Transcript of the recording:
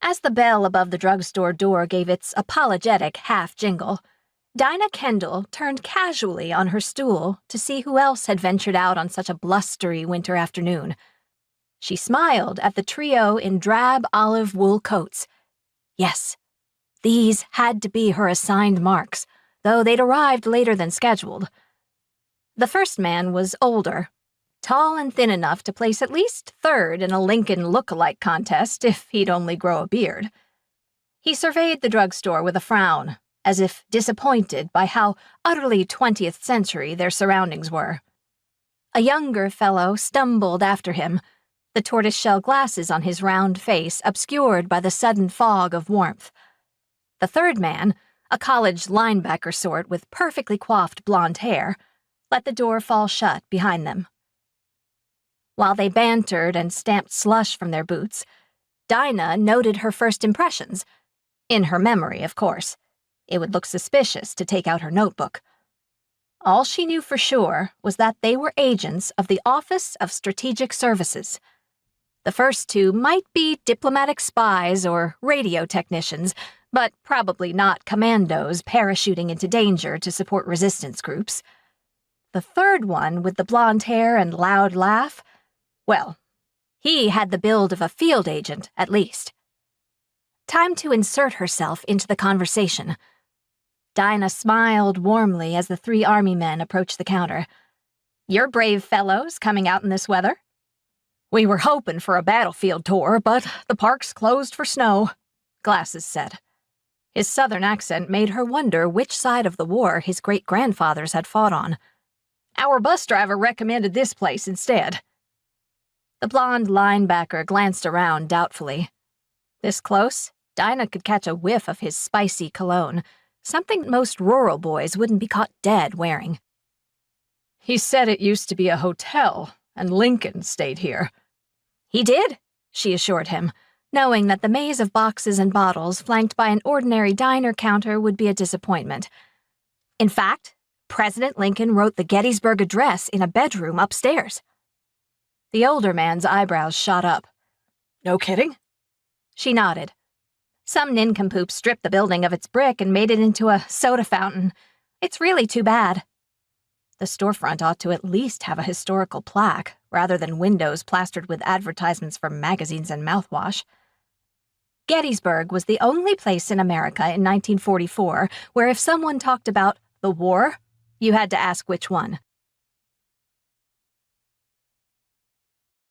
As the bell above the drugstore door gave its apologetic half-jingle, Dinah Kendall turned casually on her stool to see who else had ventured out on such a blustery winter afternoon. She smiled at the trio in drab olive wool coats. Yes, these had to be her assigned marks, though they'd arrived later than scheduled. The first man was older, tall and thin enough to place at least third in a Lincoln look-alike contest if he'd only grow a beard. He surveyed the drugstore with a frown, as if disappointed by how utterly 20th century their surroundings were. A younger fellow stumbled after him, the tortoiseshell glasses on his round face obscured by the sudden fog of warmth. The third man, a college linebacker sort with perfectly coiffed blonde hair, let the door fall shut behind them. While they bantered and stamped slush from their boots, Dinah noted her first impressions. In her memory, of course. It would look suspicious to take out her notebook. All she knew for sure was that they were agents of the Office of Strategic Services. The first two might be diplomatic spies or radio technicians, but probably not commandos parachuting into danger to support resistance groups. The third one, with the blonde hair and loud laugh, well, he had the build of a field agent, at least. Time to insert herself into the conversation. Dinah smiled warmly as the three army men approached the counter. "You're brave fellows coming out in this weather?" "We were hoping for a battlefield tour, but the park's closed for snow," Glasses said. His southern accent made her wonder which side of the war his great-grandfathers had fought on. "Our bus driver recommended this place instead." The blonde linebacker glanced around doubtfully. This close, Dinah could catch a whiff of his spicy cologne, something most rural boys wouldn't be caught dead wearing. "He said it used to be a hotel, and Lincoln stayed here." "He did," she assured him, knowing that the maze of boxes and bottles flanked by an ordinary diner counter would be a disappointment. In fact, President Lincoln wrote the Gettysburg Address in a bedroom upstairs. The older man's eyebrows shot up. "No kidding?" She nodded. "Some nincompoop stripped the building of its brick and made it into a soda fountain. It's really too bad." The storefront ought to at least have a historical plaque, rather than windows plastered with advertisements for magazines and mouthwash. Gettysburg was the only place in America in 1944 where if someone talked about the war, you had to ask which one.